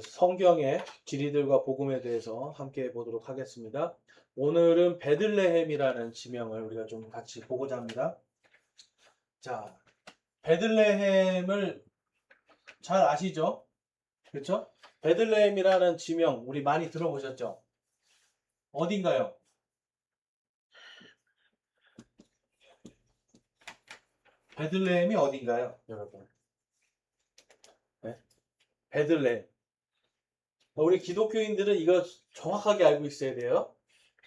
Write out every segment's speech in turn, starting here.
성경의 진리들과 복음에 대해서 함께 보도록 하겠습니다. 오늘은 베들레헴이라는 지명을 우리가 좀 같이 보고자 합니다. 자, 베들레헴을 잘 아시죠? 그렇죠? 베들레헴이라는 지명 우리 많이 들어보셨죠? 어딘가요? 베들레헴이 어딘가요, 여러분? 네? 베들레헴. 우리 기독교인들은 이거 정확하게 알고 있어야 돼요.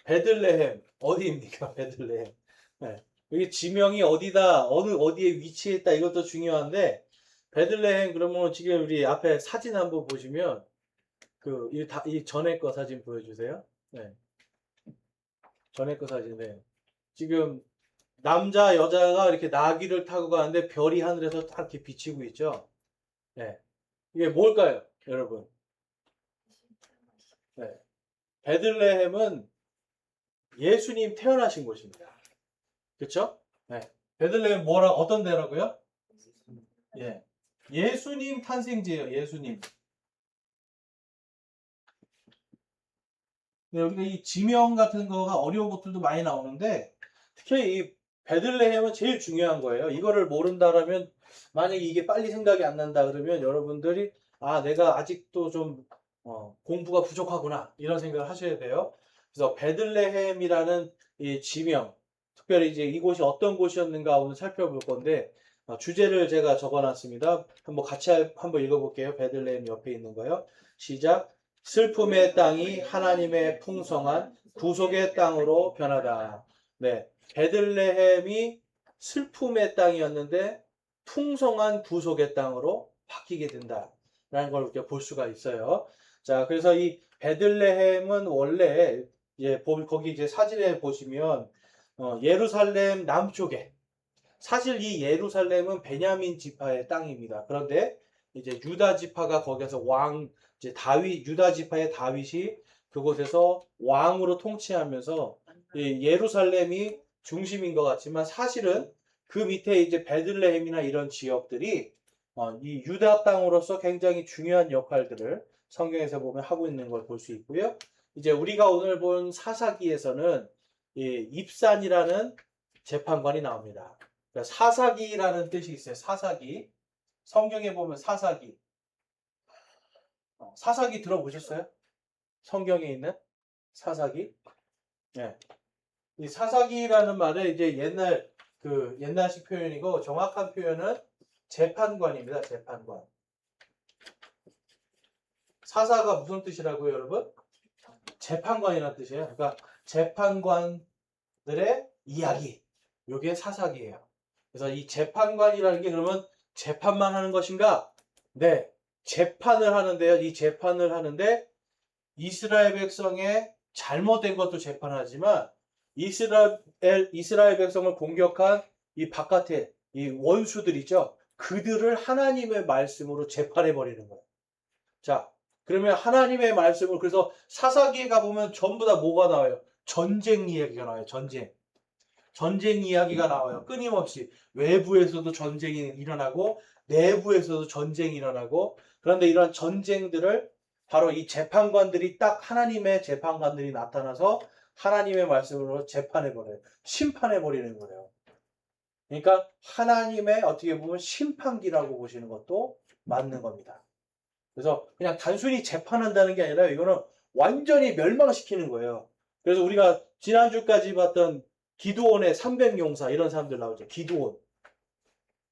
베들레헴 어디입니까? 베들레헴. 네. 여기 지명이 어디다, 어디에 위치했다, 이것도 중요한데, 베들레헴 그러면 지금 우리 앞에 사진 한번 보시면, 이 전에 거 사진 보여주세요. 네. 전에 거 사진에. 지금 남자, 여자가 이렇게 나귀를 타고 가는데 별이 하늘에서 딱 이렇게 비치고 있죠. 네. 이게 뭘까요, 여러분? 네. 베들레헴은 예수님 태어나신 곳입니다. 그쵸? 네. 베들레헴 어떤 데라고요? 예. 예수님 탄생지예요, 예수님. 네, 우리가 이 지명 같은 거가 어려운 것들도 많이 나오는데, 특히 이 베들레헴은 제일 중요한 거예요. 이거를 모른다라면, 만약에 이게 빨리 생각이 안 난다 그러면 여러분들이, 아, 내가 아직도 좀, 공부가 부족하구나, 이런 생각을 하셔야 돼요. 그래서 베들레헴이라는 이 지명, 특별히 이제 이곳이 어떤 곳이었는가 오늘 살펴볼 건데, 주제를 제가 적어놨습니다. 한번 읽어볼게요. 베들레헴 옆에 있는 거요. 시작. 슬픔의 땅이 하나님의 풍성한 구속의 땅으로 변하다. 네, 베들레헴이 슬픔의 땅이었는데 풍성한 구속의 땅으로 바뀌게 된다라는 걸 이렇게 볼 수가 있어요. 자, 그래서 이 베들레헴은 원래 거기 이제 사진에 보시면 예루살렘 남쪽에, 사실 이 예루살렘은 베냐민 지파의 땅입니다. 그런데 이제 유다 지파가 거기서 이제 유다 지파의 다윗이 그곳에서 왕으로 통치하면서 예루살렘이 중심인 것 같지만 사실은 그 밑에 이제 베들레헴이나 이런 지역들이 이 유다 땅으로서 굉장히 중요한 역할들을 성경에서 보면 하고 있는 걸 볼 수 있고요. 이제 우리가 오늘 본 사사기에서는 입산이라는 재판관이 나옵니다. 그러니까 사사기라는 뜻이 있어요. 사사기. 성경에 보면 사사기. 사사기 들어보셨어요? 성경에 있는 사사기. 네. 이 사사기라는 말은 이제 옛날식 표현이고 정확한 표현은 재판관입니다. 재판관. 사사가 무슨 뜻이라고요, 여러분? 재판관이라는 뜻이에요. 그러니까 재판관들의 이야기. 이게 사사기예요. 그래서 이 재판관이라는 게 그러면 재판만 하는 것인가? 네. 재판을 하는데요. 이 재판을 하는데 이스라엘 백성의 잘못된 것도 재판하지만 이스라엘 백성을 공격한 이 바깥에 이 원수들 있죠. 그들을 하나님의 말씀으로 재판해 버리는 거예요. 자, 그러면 하나님의 말씀을, 그래서 사사기에 가보면 전부 다 뭐가 나와요? 전쟁 이야기가 나와요. 전쟁 이야기가 나와요. 끊임없이 외부에서도 전쟁이 일어나고 내부에서도 전쟁이 일어나고, 그런데 이런 전쟁들을 바로 이 재판관들이, 딱 하나님의 재판관들이 나타나서 하나님의 말씀으로 재판해버려요. 심판해버리는 거예요. 그러니까 하나님의 어떻게 보면 심판기라고 보시는 것도 맞는 겁니다. 그래서 그냥 단순히 재판한다는 게 아니라 이거는 완전히 멸망시키는 거예요. 그래서 우리가 지난주까지 봤던 기드온의 300용사 이런 사람들 나오죠. 기드온.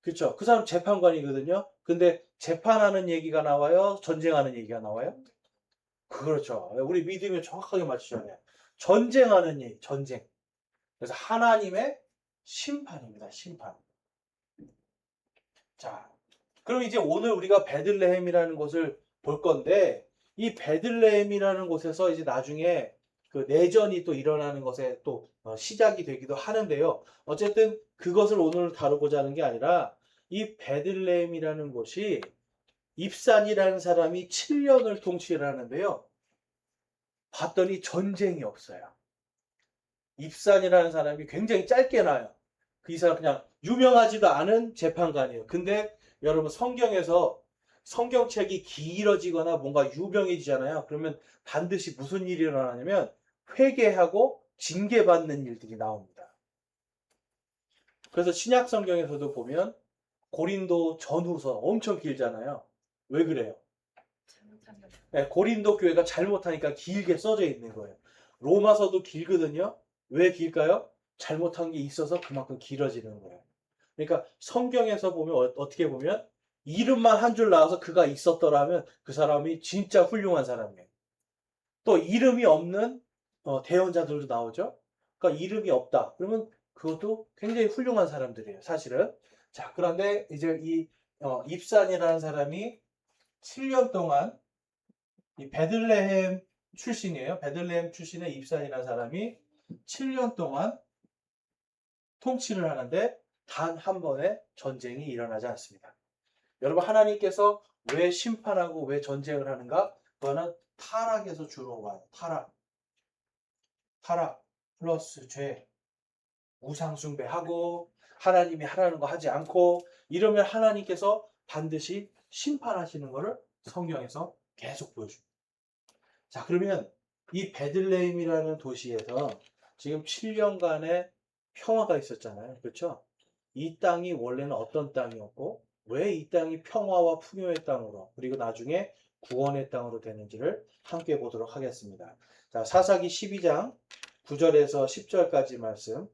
그렇죠. 그 사람 재판관이거든요. 근데 재판하는 얘기가 나와요? 전쟁하는 얘기가 나와요? 그렇죠. 우리 믿음이 정확하게 맞추잖아요. 전쟁하는 얘기, 전쟁. 그래서 하나님의 심판입니다. 심판. 자, 그럼 이제 오늘 우리가 베들레헴이라는 곳을 볼 건데, 이 베들레헴이라는 곳에서 이제 나중에 그 내전이 또 일어나는 것에 또 시작이 되기도 하는데요. 어쨌든 그것을 오늘 다루고자 하는 게 아니라, 이 베들레헴이라는 곳이 입산이라는 사람이 7년을 통치를 하는데요. 봤더니 전쟁이 없어요. 입산이라는 사람이 굉장히 짧게 나요. 이 사람 그냥 유명하지도 않은 재판관이에요. 근데 여러분 성경에서 성경책이 길어지거나 뭔가 유명해지잖아요. 그러면 반드시 무슨 일이 일어나냐면 회개하고 징계받는 일들이 나옵니다. 그래서 신약 성경에서도 보면 고린도 전후서 엄청 길잖아요. 왜 그래요? 네, 고린도 교회가 잘못하니까 길게 써져 있는 거예요. 로마서도 길거든요. 왜 길까요? 잘못한 게 있어서 그만큼 길어지는 거예요. 그러니까 성경에서 보면 어떻게 보면 이름만 한 줄 나와서 그가 있었더라면 그 사람이 진짜 훌륭한 사람이에요. 또 이름이 없는 대언자들도 나오죠. 그러니까 이름이 없다. 그러면 그것도 굉장히 훌륭한 사람들이에요. 사실은. 자, 그런데 이제 이 입산이라는 사람이 7년 동안 이 베들레헴 출신이에요. 베들레헴 출신의 입산이라는 사람이 7년 동안 통치를 하는데 단 한 번의 전쟁이 일어나지 않습니다. 여러분, 하나님께서 왜 심판하고 왜 전쟁을 하는가? 그거는 타락에서 주로 와요. 타락 플러스 죄, 우상숭배하고 하나님이 하라는 거 하지 않고 이러면 하나님께서 반드시 심판하시는 것을 성경에서 계속 보여줍니다. 자, 그러면 이 베들레헴이라는 도시에서 지금 7년간의 평화가 있었잖아요. 그렇죠? 이 땅이 원래는 어떤 땅이었고 왜 이 땅이 평화와 풍요의 땅으로 그리고 나중에 구원의 땅으로 되는지를 함께 보도록 하겠습니다. 자, 사사기 12장 9절에서 10절까지 말씀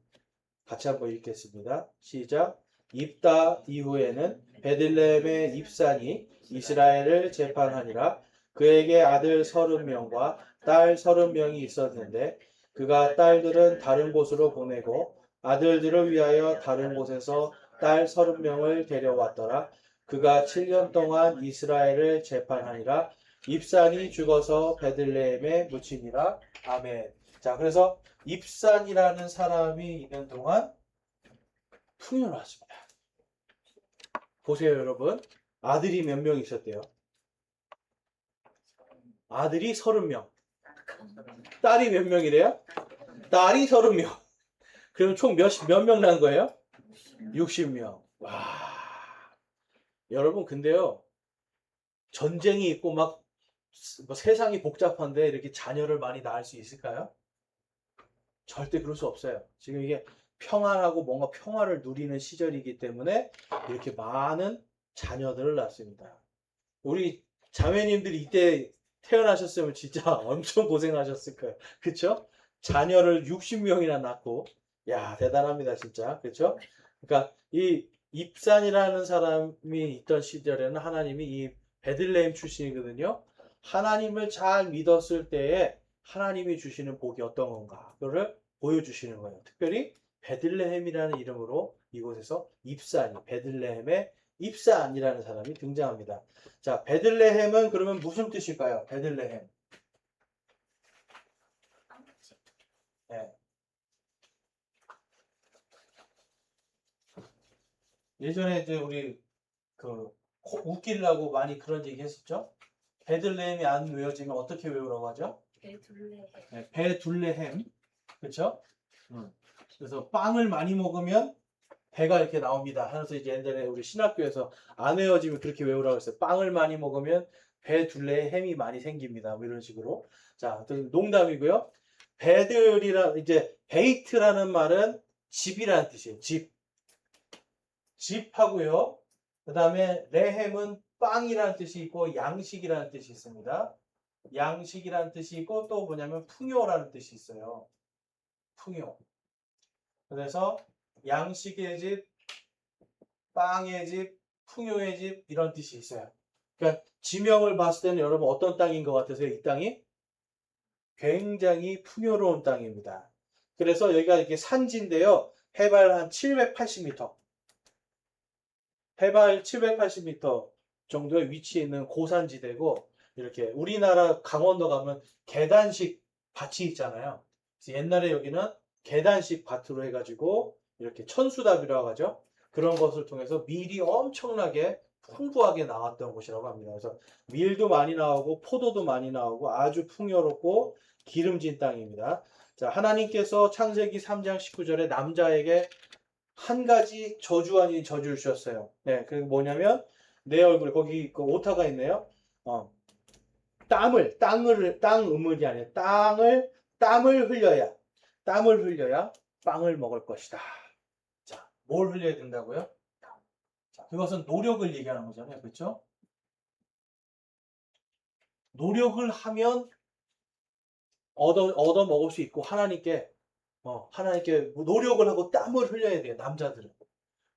같이 한번 읽겠습니다. 시작. 입다 이후에는 베들레헴의 입산이 이스라엘을 재판하니라. 그에게 아들 30명과 딸 30명이 있었는데 그가 딸들은 다른 곳으로 보내고 아들들을 위하여 다른 곳에서 딸 30명을 데려왔더라. 그가 7년 동안 이스라엘을 재판하니라. 입산이 죽어서 베들레헴에 묻히니라. 아멘. 자, 그래서 입산이라는 사람이 있는 동안 풍요로웠습니다. 보세요, 여러분. 아들이 몇 명 있었대요? 아들이 30명. 딸이 몇 명이래요? 딸이 30명. 그럼 총 몇 명 난 거예요? 60명. 와. 여러분, 근데요. 전쟁이 있고 막 세상이 복잡한데 이렇게 자녀를 많이 낳을 수 있을까요? 절대 그럴 수 없어요. 지금 이게 평안하고 뭔가 평화를 누리는 시절이기 때문에 이렇게 많은 자녀들을 낳습니다. 우리 자매님들이 이때 태어나셨으면 진짜 엄청 고생하셨을 거예요. 그쵸? 자녀를 60명이나 낳고, 야, 대단합니다, 진짜. 그쵸? 그러니까 이 입산이라는 사람이 있던 시절에는 하나님이 이 베들레헴 출신이거든요. 하나님을 잘 믿었을 때에 하나님이 주시는 복이 어떤 건가? 그거를 보여주시는 거예요. 특별히 베들레헴이라는 이름으로 이곳에서 입산이, 베들레헴의 입산이라는 사람이 등장합니다. 자, 베들레헴은 그러면 무슨 뜻일까요? 베들레헴. 네. 예전에 이제 우리 웃기려고 많이 그런 얘기 했었죠? 베들레헴이 안 외워지면 어떻게 외우라고 하죠? 배둘레. 네, 베둘레헴. 그렇죠? 그래서 빵을 많이 먹으면 배가 이렇게 나옵니다. 하면서 이제 옛날에 우리 신학교에서 안 외워지면 그렇게 외우라고 했어요. 빵을 많이 먹으면 배 둘레에 햄이 많이 생깁니다. 뭐 이런 식으로. 자, 농담이고요. 배들이라 이제 베이트라는 말은 집이라는 뜻이에요. 집. 집하고요. 그다음에 레햄은 빵이라는 뜻이 있고 양식이라는 뜻이 있습니다. 양식이라는 뜻이 있고 또 뭐냐면 풍요라는 뜻이 있어요. 풍요. 그래서 양식의 집, 빵의 집, 풍요의 집 이런 뜻이 있어요. 그러니까 지명을 봤을 때는 여러분 어떤 땅인 것 같으세요? 이 땅이 굉장히 풍요로운 땅입니다. 그래서 여기가 이렇게 산지인데요. 해발 한 780m. 해발 780m 정도의 위치에 있는 고산지대고 이렇게 우리나라 강원도 가면 계단식 밭이 있잖아요. 그래서 옛날에 여기는 계단식 밭으로 해가지고 이렇게 천수답이라고 하죠. 그런 것을 통해서 밀이 엄청나게 풍부하게 나왔던 곳이라고 합니다. 그래서 밀도 많이 나오고 포도도 많이 나오고 아주 풍요롭고 기름진 땅입니다. 자, 하나님께서 창세기 3장 19절에 남자에게 한 가지 저주 아닌 저주를 주셨어요. 네, 그게 뭐냐면 내 얼굴에 거기 그 오타가 있네요. 어, 땅음을이 아니라 땀을 흘려야 빵을 먹을 것이다. 자, 뭘 흘려야 된다고요? 자, 그것은 노력을 얘기하는 거잖아요. 그렇죠? 노력을 하면 얻어 먹을 수 있고 하나님께 노력을 하고 땀을 흘려야 돼요. 남자들은.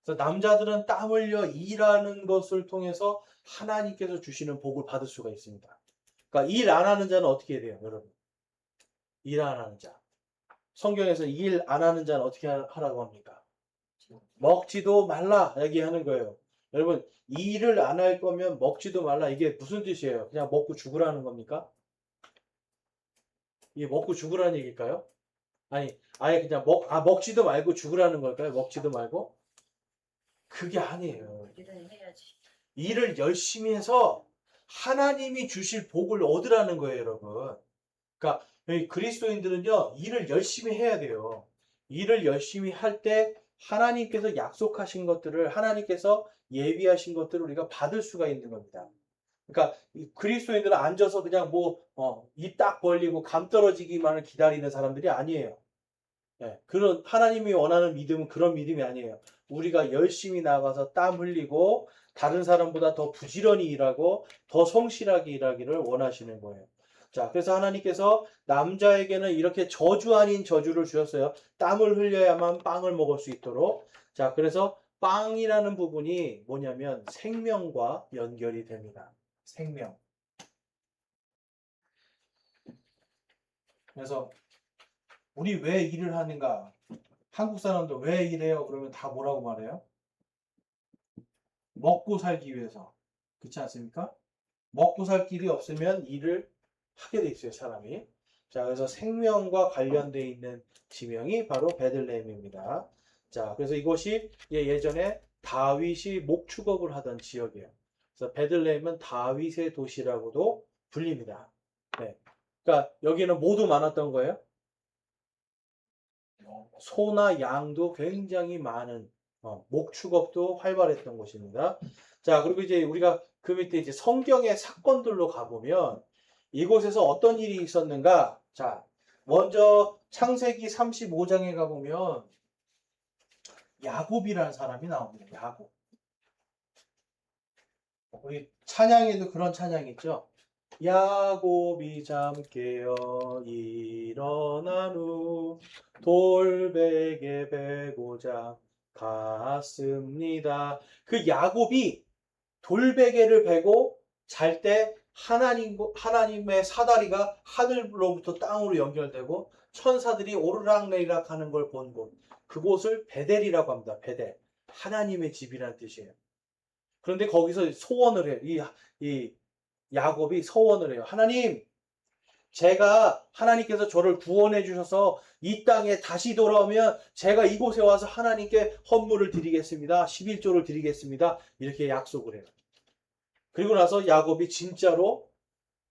그래서 남자들은 땀 흘려 일하는 것을 통해서 하나님께서 주시는 복을 받을 수가 있습니다. 그러니까 일 안 하는 자는 어떻게 해야 돼요, 여러분? 일 안 하는 자. 성경에서 일 안 하는 자는 어떻게 하라고 합니까? 먹지도 말라 얘기하는 거예요. 여러분, 일을 안 할 거면 먹지도 말라. 이게 무슨 뜻이에요? 그냥 먹고 죽으라는 겁니까? 이게 먹고 죽으라는 얘기일까요? 아니, 아예 그냥 먹지도 말고 죽으라는 걸까요? 먹지도 말고? 그게 아니에요. 일은 해야지. 일을 열심히 해서 하나님이 주실 복을 얻으라는 거예요, 여러분. 그러니까 여기 그리스도인들은요, 일을 열심히 해야 돼요. 일을 열심히 할 때 하나님께서 약속하신 것들을 하나님께서 예비하신 것들을 우리가 받을 수가 있는 겁니다. 그러니까 이 그리스도인들은 앉아서 그냥 입 딱 벌리고 감 떨어지기만을 기다리는 사람들이 아니에요. 예, 그런 하나님이 원하는 믿음은 그런 믿음이 아니에요. 우리가 열심히 나가서 땀 흘리고 다른 사람보다 더 부지런히 일하고 더 성실하게 일하기를 원하시는 거예요. 자, 그래서 하나님께서 남자에게는 이렇게 저주 아닌 저주를 주셨어요. 땀을 흘려야만 빵을 먹을 수 있도록. 자, 그래서 빵이라는 부분이 뭐냐면 생명과 연결이 됩니다. 생명. 그래서 우리 왜 일을 하는가? 한국 사람들 왜 일해요? 그러면 다 뭐라고 말해요? 먹고 살기 위해서. 그렇지 않습니까? 먹고 살 길이 없으면 일을 하게 돼 있어요, 사람이. 자, 그래서 생명과 관련되어 있는 지명이 바로 베들레헴입니다. 자, 그래서 이곳이 예전에 다윗이 목축업을 하던 지역이에요. 그래서 베들레헴은 다윗의 도시라고도 불립니다. 네. 그러니까 여기는 모두 많았던 거예요. 소나 양도 굉장히 많은 목축업도 활발했던 곳입니다. 자, 그리고 이제 우리가 그 밑에 이제 성경의 사건들로 가보면 이곳에서 어떤 일이 있었는가? 자, 먼저 창세기 35장에 가보면 야곱이라는 사람이 나옵니다. 야곱. 우리 찬양에도 그런 찬양 있죠? 야곱이 잠 깨어 일어난 후 돌베개 베고자 갔습니다. 그 야곱이 돌베개를 베고 잘 때 하나님의 사다리가 하늘로부터 땅으로 연결되고 천사들이 오르락내리락 하는 걸 본 곳. 그곳을 베델이라고 합니다. 베델. 하나님의 집이라는 뜻이에요. 그런데 거기서 소원을 해요. 이 야곱이 서원을 해요. 하나님, 제가 하나님께서 저를 구원해 주셔서 이 땅에 다시 돌아오면 제가 이곳에 와서 하나님께 헌물을 드리겠습니다. 11조를 드리겠습니다. 이렇게 약속을 해요. 그리고 나서 야곱이 진짜로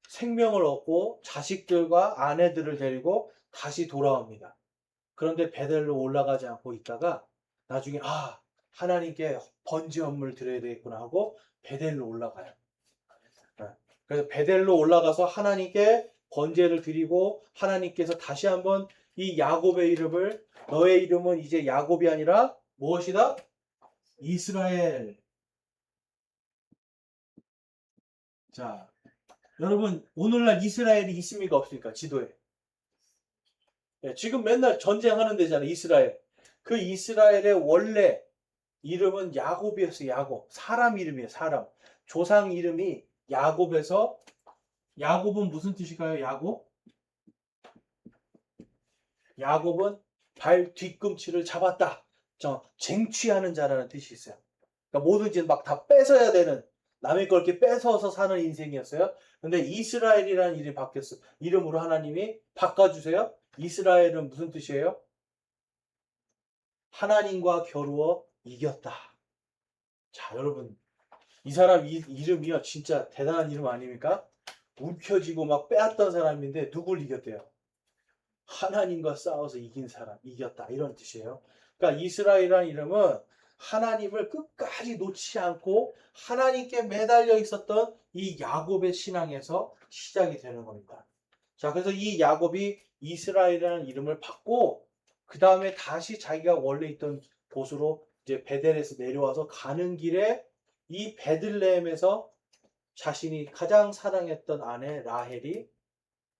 생명을 얻고 자식들과 아내들을 데리고 다시 돌아옵니다. 그런데 베델로 올라가지 않고 있다가 나중에 하나님께 번제 헌물 드려야 되겠구나 하고 베델로 올라가요. 그래서 베델로 올라가서 하나님께 번제를 드리고 하나님께서 다시 한번 이 야곱의 이름을 너의 이름은 이제 야곱이 아니라 무엇이다? 이스라엘. 자, 여러분 오늘날 이스라엘이 있습니까 없습니까? 지도에. 네, 지금 맨날 전쟁하는 데잖아요. 이스라엘. 그 이스라엘의 원래 이름은 야곱이었어요. 야곱. 사람 이름이에요. 사람. 조상 이름이 야곱에서 야곱은 무슨 뜻일까요? 야곱? 야곱은 발 뒤꿈치를 잡았다. 쟁취하는 자라는 뜻이 있어요. 그러니까 뭐든지 막 다 뺏어야 되는 남의 걸 이렇게 뺏어서 사는 인생이었어요. 근데 이스라엘이라는 이름이 바뀌었어요. 이름으로 하나님이 바꿔주세요. 이스라엘은 무슨 뜻이에요? 하나님과 겨루어 이겼다. 자, 여러분. 이 사람 이름이요. 진짜 대단한 이름 아닙니까? 움켜쥐고 막 빼앗던 사람인데 누굴 이겼대요? 하나님과 싸워서 이긴 사람, 이겼다. 이런 뜻이에요. 그러니까 이스라엘이라는 이름은 하나님을 끝까지 놓지 않고 하나님께 매달려 있었던 이 야곱의 신앙에서 시작이 되는 겁니다. 자, 그래서 이 야곱이 이스라엘이라는 이름을 받고 그 다음에 다시 자기가 원래 있던 곳으로 이제 베델에서 내려와서 가는 길에 이 베들레헴에서 자신이 가장 사랑했던 아내 라헬이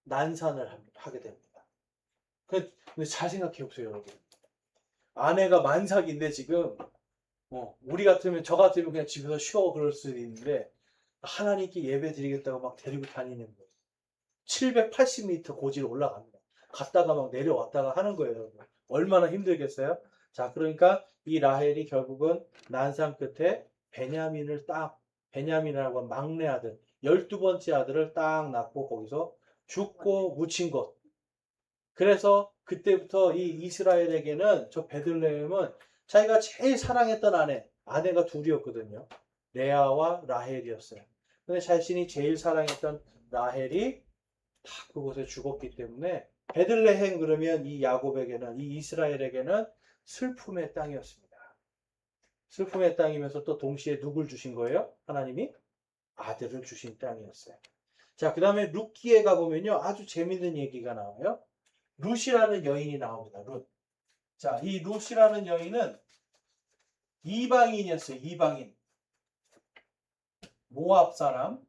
난산을 하게 됩니다. 근데 잘 생각해 보세요, 여러분. 아내가 만삭인데 지금 우리 같으면 저 같으면 그냥 집에서 쉬어 그럴 수도 있는데 하나님께 예배 드리겠다고 막 데리고 다니는 거예요. 780m 고지를 올라갑니다. 갔다가 막 내려왔다가 하는 거예요, 여러분. 얼마나 힘들겠어요? 자, 그러니까 이 라헬이 결국은 난상 끝에 베냐민이라고 하는 막내 아들, 12번째 아들을 딱 낳고 거기서 죽고 묻힌 것. 그래서 그때부터 이 이스라엘에게는 저 베들레헴은 자기가 제일 사랑했던 아내가 둘이었거든요. 레아와 라헬이었어요. 근데 자신이 제일 사랑했던 라헬이 다 그곳에 죽었기 때문에 베들레헴 그러면 이 야곱에게는 이 이스라엘에게는 슬픔의 땅이었습니다. 슬픔의 땅이면서 또 동시에 누굴 주신 거예요? 하나님이 아들을 주신 땅이었어요. 자, 그 다음에 룻기에 가보면요. 아주 재밌는 얘기가 나와요. 룻이라는 여인이 나옵니다. 룻. 자, 이 룻이라는 여인은 이방인이었어요. 이방인. 모압 사람.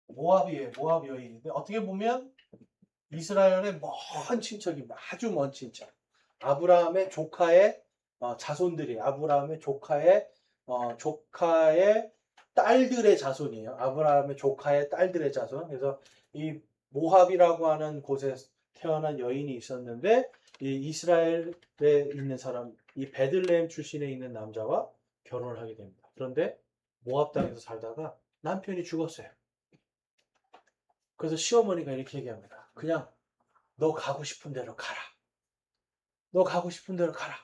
모압이에요. 모압 여인인데 어떻게 보면 이스라엘의 먼 친척입니다. 아주 먼 친척. 아브라함의 조카의 자손들이 아브라함의 조카의 딸들의 자손이에요. 아브라함의 조카의 딸들의 자손. 그래서 이 모압이라고 하는 곳에 태어난 여인이 있었는데 이 이스라엘에 있는 사람, 이 베들레헴 출신에 있는 남자와 결혼을 하게 됩니다. 그런데 모압 땅에서 살다가 남편이 죽었어요. 그래서 시어머니가 이렇게 얘기합니다. 그냥 너 가고 싶은 대로 가라. 너 가고 싶은 대로 가라.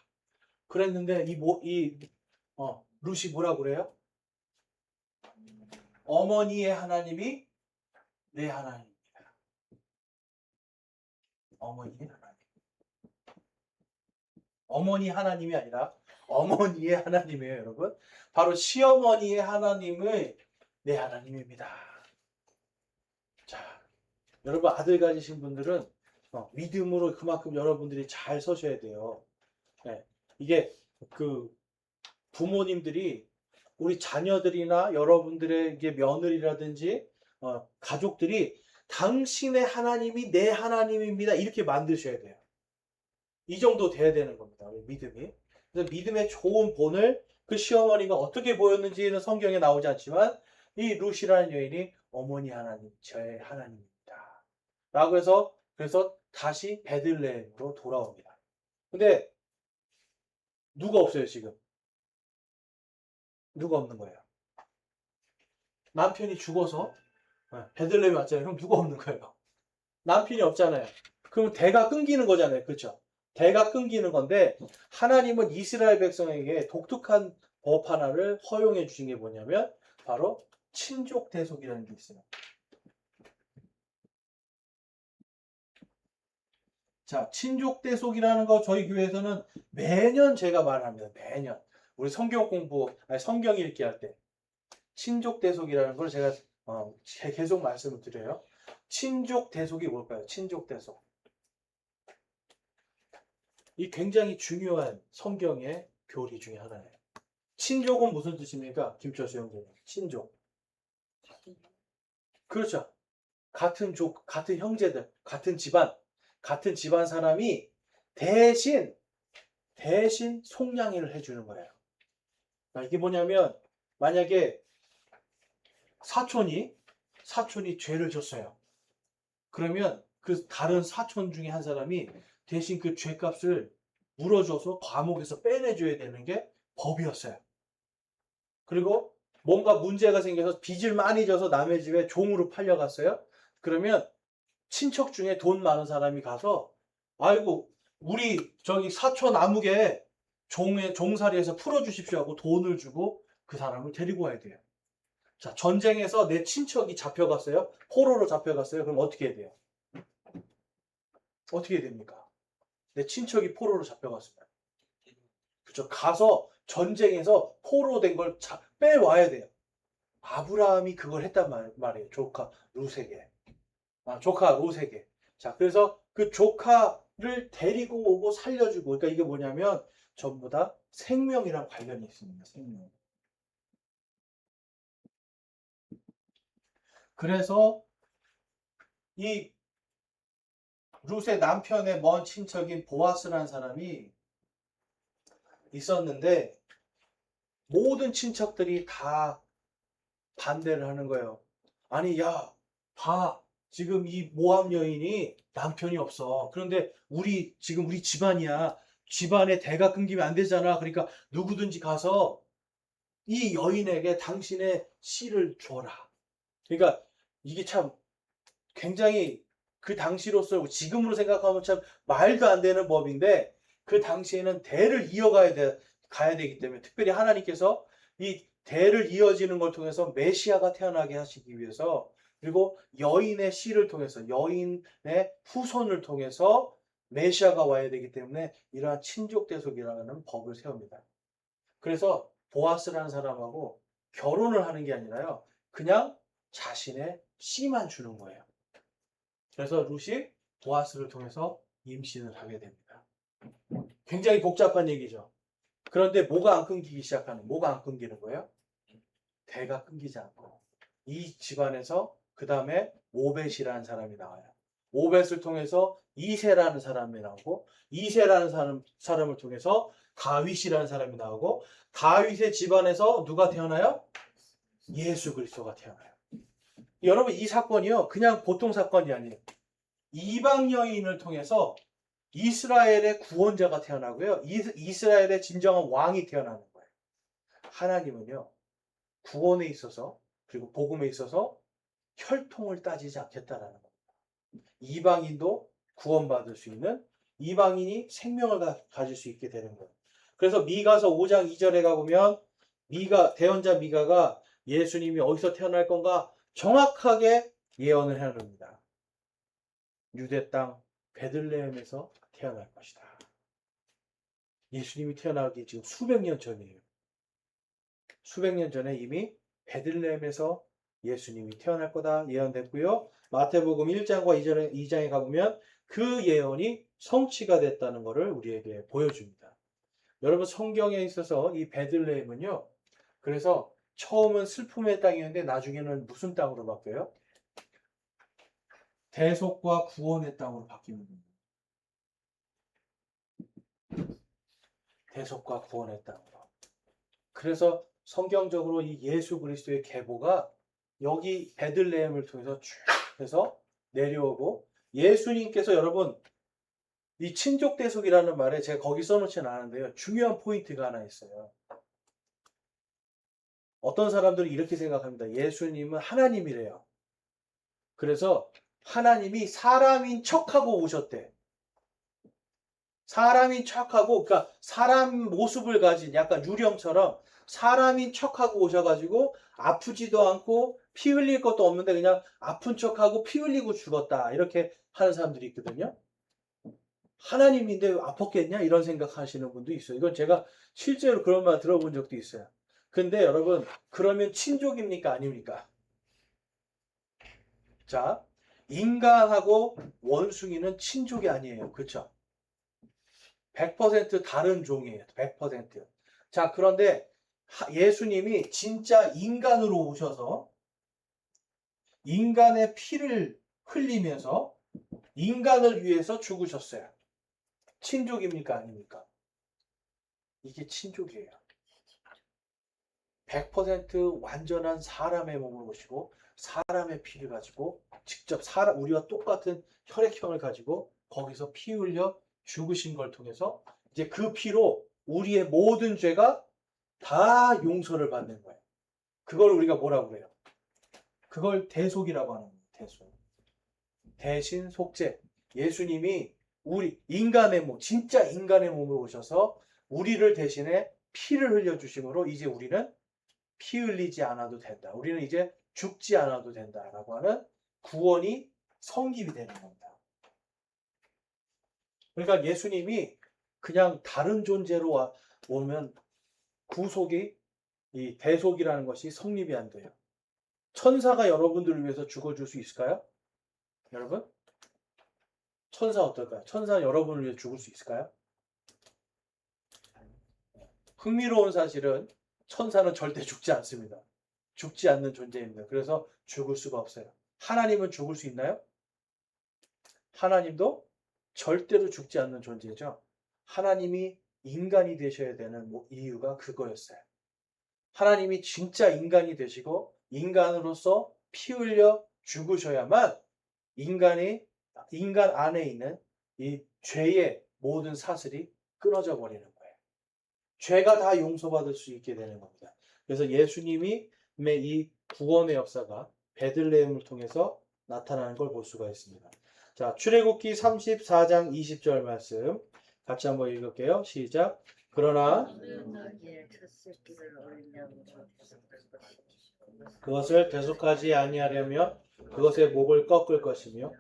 그랬는데 룻이 뭐라고 그래요? 어머니의 하나님이 내 하나님입니다. 어머니의 하나님. 어머니 하나님이 아니라 어머니의 하나님이에요, 여러분. 바로 시어머니의 하나님의 내 하나님입니다. 자, 여러분 아들 가지신 분들은 믿음으로 그만큼 여러분들이 잘 서셔야 돼요. 네, 이게 그 부모님들이 우리 자녀들이나 여러분들의 며느리라든지 가족들이 당신의 하나님이 내 하나님입니다. 이렇게 만드셔야 돼요. 이 정도 돼야 되는 겁니다. 믿음이. 그래서 믿음의 좋은 본을 그 시어머니가 어떻게 보였는지는 성경에 나오지 않지만 이 룻이라는 여인이 어머니 하나님, 저의 하나님입니다. 라고 해서 그래서 다시 베들레헴으로 돌아옵니다. 근데 누가 없어요, 지금? 누가 없는 거예요? 남편이 죽어서 베들레헴에 왔잖아요. 그럼 누가 없는 거예요? 남편이 없잖아요. 그럼 대가 끊기는 거잖아요. 그렇죠? 대가 끊기는 건데 하나님은 이스라엘 백성에게 독특한 법 하나를 허용해 주신 게 뭐냐면 바로 친족 대속이라는 게 있어요. 자, 친족 대속이라는 거 저희 교회에서는 매년 제가 말합니다. 매년. 우리 성경 성경 읽기 할 때. 친족 대속이라는 걸 제가 계속 말씀을 드려요. 친족 대속이 뭘까요? 친족 대속. 이 굉장히 중요한 성경의 교리 중에 하나예요. 친족은 무슨 뜻입니까? 김철수 형제님. 친족. 그렇죠. 같은 같은 형제들, 같은 집안 사람이 대신 속량이를 해주는 거예요. 이게 뭐냐면 만약에 사촌이 죄를 졌어요. 그러면 그 다른 사촌 중에 한 사람이 대신 그 죄값을 물어줘서 감옥에서 빼내줘야 되는 게 법이었어요. 그리고 뭔가 문제가 생겨서 빚을 많이 져서 남의 집에 종으로 팔려갔어요. 그러면 친척 중에 돈 많은 사람이 가서 아이고 우리 저기 사촌 아무개 종살이에서 풀어주십시오 하고 돈을 주고 그 사람을 데리고 와야 돼요. 자, 전쟁에서 내 친척이 잡혀갔어요. 포로로 잡혀갔어요. 그럼 어떻게 해야 돼요? 어떻게 해야 됩니까? 내 친척이 포로로 잡혀갔어요. 그죠? 가서 전쟁에서 포로된 걸 빼와야 돼요. 아브라함이 그걸 했단 말이에요. 조카 룻에게. 조카 롯에게. 자, 그래서 그 조카를 데리고 오고 살려주고, 그러니까 이게 뭐냐면 전부 다 생명이랑 관련이 있습니다. 생명. 그래서 이 룻의 남편의 먼 친척인 보아스라는 사람이 있었는데 모든 친척들이 다 반대를 하는 거예요. 아니, 야, 봐. 지금 이 모함 여인이 남편이 없어. 그런데 지금 우리 집안이야. 집안에 대가 끊기면 안 되잖아. 그러니까 누구든지 가서 이 여인에게 당신의 씨를 줘라. 그러니까 이게 참 굉장히 그 당시로서 지금으로 생각하면 참 말도 안 되는 법인데 그 당시에는 대를 가야 되기 때문에 특별히 하나님께서 이 대를 이어지는 걸 통해서 메시아가 태어나게 하시기 위해서 그리고 여인의 씨를 통해서 여인의 후손을 통해서 메시아가 와야 되기 때문에 이러한 친족대속이라는 법을 세웁니다. 그래서 보아스라는 사람하고 결혼을 하는 게 아니라요. 그냥 자신의 씨만 주는 거예요. 그래서 룻이 보아스를 통해서 임신을 하게 됩니다. 굉장히 복잡한 얘기죠. 그런데 뭐가 안 끊기는 거예요? 대가 끊기지 않고. 이 집안에서 그 다음에 오벳이라는 사람이 나와요. 오벳을 통해서 이세라는 사람이 나오고 이세라는 사람을 통해서 다윗이라는 사람이 나오고 다윗의 집안에서 누가 태어나요? 예수 그리스도가 태어나요. 여러분 이 사건이요. 그냥 보통 사건이 아니에요. 이방 여인을 통해서 이스라엘의 구원자가 태어나고요. 이스라엘의 진정한 왕이 태어나는 거예요. 하나님은요. 구원에 있어서 그리고 복음에 있어서 혈통을 따지지 않겠다라는 겁니다. 이방인도 구원받을 수 있는 이방인이 생명을 가질 수 있게 되는 거예요. 그래서 미가서 5장 2절에 가보면 대언자 미가가 예수님이 어디서 태어날 건가 정확하게 예언을 해놓습니다. 유대 땅 베들레헴에서 태어날 것이다. 예수님이 태어나기 지금 수백 년 전이에요. 수백 년 전에 이미 베들레헴에서 예수님이 태어날 거다 예언됐고요. 마태복음 1장과 2장에 가보면 그 예언이 성취가 됐다는 것을 우리에게 보여줍니다. 여러분 성경에 있어서 이 베들레헴은요. 그래서 처음은 슬픔의 땅이었는데 나중에는 무슨 땅으로 바뀌어요? 대속과 구원의 땅으로 바뀝니다. 대속과 구원의 땅으로. 그래서 성경적으로 이 예수 그리스도의 계보가 여기 베들레헴을 통해서 쭉 해서 내려오고 예수님께서 여러분 이 친족 대속이라는 말에 제가 거기 써놓지는 않은데요. 중요한 포인트가 하나 있어요. 어떤 사람들은 이렇게 생각합니다. 예수님은 하나님이래요. 그래서 하나님이 사람인 척하고 오셨대. 사람인 척하고 그러니까 사람 모습을 가진 약간 유령처럼 사람인 척하고 오셔가지고 아프지도 않고 피 흘릴 것도 없는데 그냥 아픈 척하고 피 흘리고 죽었다 이렇게 하는 사람들이 있거든요. 하나님인데 아팠겠냐 이런 생각하시는 분도 있어요. 이건 제가 실제로 그런 말 들어본 적도 있어요. 근데 여러분 그러면 친족입니까 아닙니까? 자, 인간하고 원숭이는 친족이 아니에요. 그렇죠? 100% 다른 종이에요. 100%. 자, 그런데 예수님이 진짜 인간으로 오셔서 인간의 피를 흘리면서 인간을 위해서 죽으셨어요. 친족입니까? 아닙니까? 이게 친족이에요. 100% 완전한 사람의 몸을 오시고 사람의 피를 가지고 직접 우리와 똑같은 혈액형을 가지고 거기서 피 흘려 죽으신 걸 통해서 이제 그 피로 우리의 모든 죄가 다 용서를 받는 거예요. 그걸 우리가 뭐라고 그래요? 그걸 대속이라고 하는 거예요. 대속. 대신 속죄. 예수님이 우리 인간의 몸, 진짜 인간의 몸을 오셔서 우리를 대신에 피를 흘려주심으로 이제 우리는 피 흘리지 않아도 된다. 우리는 이제 죽지 않아도 된다라고 하는 구원이 성립이 되는 겁니다. 그러니까 예수님이 그냥 다른 존재로 오면 구속이, 이 대속이라는 것이 성립이 안 돼요. 천사가 여러분들을 위해서 죽어줄 수 있을까요? 여러분? 천사 어떨까요? 천사 여러분을 위해 죽을 수 있을까요? 흥미로운 사실은 천사는 절대 죽지 않습니다. 죽지 않는 존재입니다. 그래서 죽을 수가 없어요. 하나님은 죽을 수 있나요? 하나님도 절대로 죽지 않는 존재죠. 하나님이 인간이 되셔야 되는 이유가 그거였어요. 하나님이 진짜 인간이 되시고 인간으로서 피 흘려 죽으셔야만 인간 안에 있는 이 죄의 모든 사슬이 끊어져 버리는 거예요. 죄가 다 용서받을 수 있게 되는 겁니다. 그래서 예수님이 이 구원의 역사가 베들레헴을 통해서 나타나는 걸 볼 수가 있습니다. 자, 출애굽기 34장 20절 말씀 같이 한번 읽을게요. 시작. 그러나 그것을 대속하지 아니하려면 그것의 목을 꺾을 것이며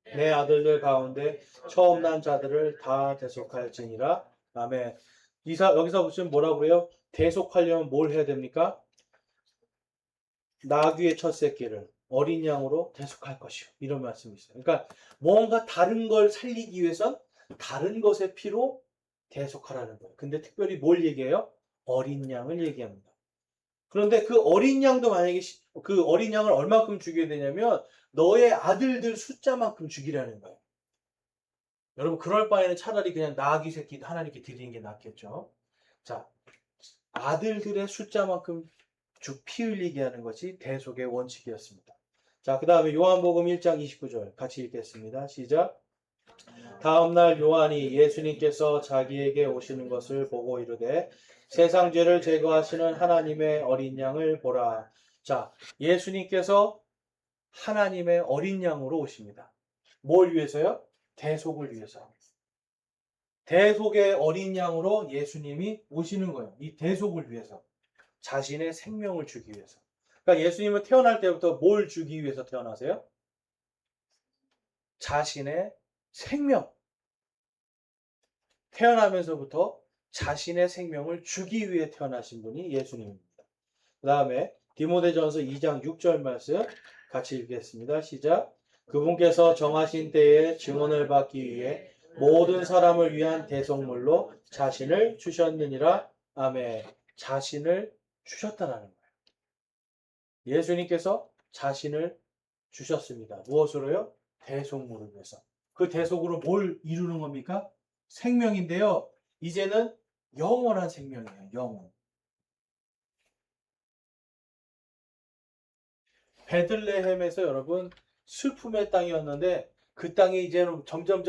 내 아들들 가운데 처음 난 자들을 다 대속할지니라. 아멘. 여기서 보시면 뭐라고 그래요? 대속하려면 뭘 해야 됩니까? 나귀의 첫 새끼를 어린 양으로 대속할 것이요. 이런 말씀이 있어요. 그러니까 뭔가 다른 걸 살리기 위해선 다른 것의 피로 대속하라는 거예요. 근데 특별히 뭘 얘기해요? 어린 양을 얘기합니다. 그런데 그 어린 양도 만약에 그 어린 양을 얼만큼 죽여야 되냐면 너의 아들들 숫자만큼 죽이라는 거예요. 여러분 그럴 바에는 차라리 그냥 나귀 새끼 하나님께 드리는 게 낫겠죠. 자, 아들들의 숫자만큼 피 흘리게 하는 것이 대속의 원칙이었습니다. 자, 그 다음에 요한복음 1장 29절 같이 읽겠습니다. 시작. 다음날 요한이 예수님께서 자기에게 오시는 것을 보고 이르되 세상 죄를 제거하시는 하나님의 어린 양을 보라. 자, 예수님께서 하나님의 어린 양으로 오십니다. 뭘 위해서요? 대속을 위해서. 대속의 어린 양으로 예수님이 오시는 거예요. 이 대속을 위해서. 자신의 생명을 주기 위해서. 그러니까 예수님은 태어날 때부터 뭘 주기 위해서 태어나세요? 자신의 생명. 태어나면서부터 자신의 생명을 주기 위해 태어나신 분이 예수님입니다. 그 다음에 디모데전서 2장 6절 말씀 같이 읽겠습니다. 시작. 그분께서 정하신 때에 증언을 받기 위해 모든 사람을 위한 대속물로 자신을 주셨느니라. 아멘. 자신을 주셨다라는 거예요. 예수님께서 자신을 주셨습니다. 무엇으로요? 대속물을 위해서. 그 대속으로 뭘 이루는 겁니까? 생명인데요. 이제는 영원한 생명이에요. 영원. 베들레헴에서 여러분 슬픔의 땅이었는데 그 땅이 이제는 점점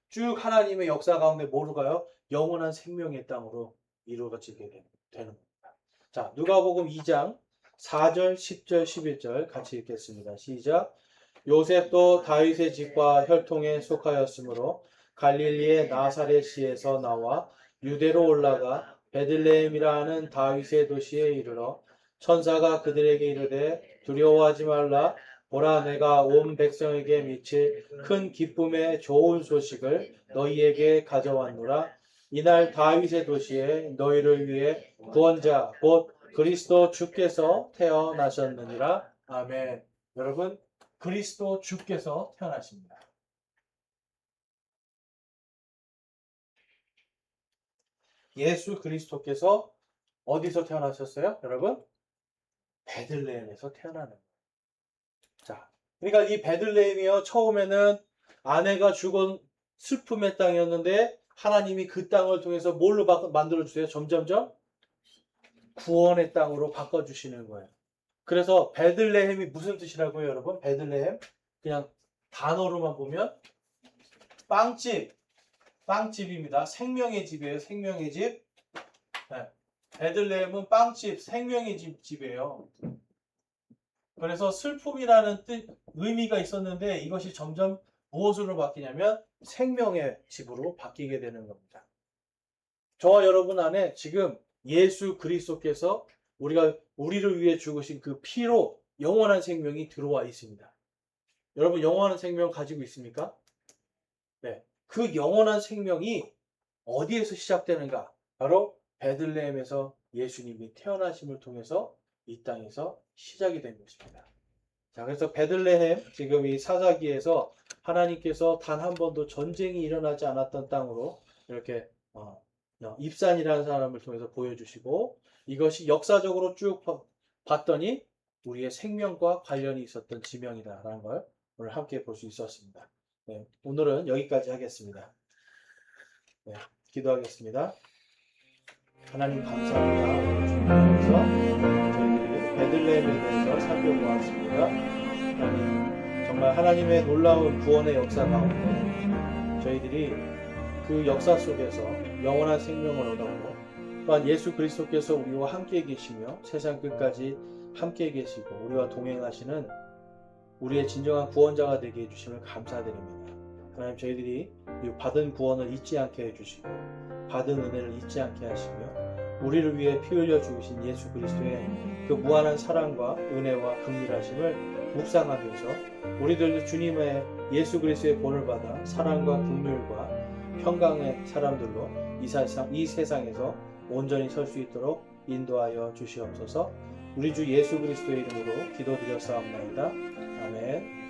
쭉 하나님의 역사 가운데 뭐로 가요? 영원한 생명의 땅으로 이루어지게 되는 겁니다. 자, 누가복음 2장 4절, 10절, 11절 같이 읽겠습니다. 시작. 요셉도 다윗의 집과 혈통에 속하였으므로 갈릴리의 나사렛시에서 나와 유대로 올라가 베들레헴이라 하는 다윗의 도시에 이르러 천사가 그들에게 이르되 두려워하지 말라. 보라, 내가 온 백성에게 미칠 큰 기쁨의 좋은 소식을 너희에게 가져왔노라. 이날 다윗의 도시에 너희를 위해 구원자 곧 그리스도 주께서 태어나셨느니라. 아멘. 여러분, 그리스도 주께서 태어나십니다. 예수 그리스도께서 어디서 태어나셨어요? 여러분? 베들레헴에서 태어나는 거예요. 자, 그러니까 이 베들레헴이요, 처음에는 아내가 죽은 슬픔의 땅이었는데 하나님이 그 땅을 통해서 뭘로 만들어주세요? 점점점 구원의 땅으로 바꿔주시는 거예요. 그래서 베들레헴이 무슨 뜻이라고요, 여러분? 베들레헴? 그냥 단어로만 보면 빵집입니다. 생명의 집이에요. 생명의 집. 네. 베들레헴은 빵집, 생명의 집이에요. 그래서 슬픔이라는 의미가 있었는데 이것이 점점 무엇으로 바뀌냐면 생명의 집으로 바뀌게 되는 겁니다. 저와 여러분 안에 지금 예수 그리스도께서 우리를 위해 죽으신 그 피로 영원한 생명이 들어와 있습니다. 여러분 영원한 생명 가지고 있습니까? 네. 그 영원한 생명이 어디에서 시작되는가? 바로 베들레헴에서 예수님이 태어나심을 통해서 이 땅에서 시작이 된 것입니다. 자, 그래서 베들레헴, 지금 이 사사기에서 하나님께서 단 한 번도 전쟁이 일어나지 않았던 땅으로 이렇게 입산이라는 사람을 통해서 보여주시고, 이것이 역사적으로 쭉 봤더니 우리의 생명과 관련이 있었던 지명이다라는 걸 오늘 함께 볼 수 있었습니다. 네, 오늘은 여기까지 하겠습니다. 네, 기도하겠습니다. 하나님 감사합니다. 오늘 주님께서 저희들이 베들레헴에 대해서 살펴보았습니다. 하나님, 정말 하나님의 놀라운 구원의 역사 가운데 저희들이 그 역사 속에서 영원한 생명을 얻었고, 또한 예수 그리스도께서 우리와 함께 계시며 세상 끝까지 함께 계시고 우리와 동행하시는 우리의 진정한 구원자가 되게 해주심을 감사드립니다. 하나님, 저희들이 받은 구원을 잊지 않게 해주시고 받은 은혜를 잊지 않게 하시며 우리를 위해 피 흘려 죽으신 예수 그리스도의 그 무한한 사랑과 은혜와 긍휼하심을 묵상하면서 우리들도 주님의 예수 그리스도의 본을 받아 사랑과 긍휼과 평강의 사람들로 이 세상에서 온전히 설 수 있도록 인도하여 주시옵소서. 우리 주 예수 그리스도의 이름으로 기도드렸사옵나이다. 아멘.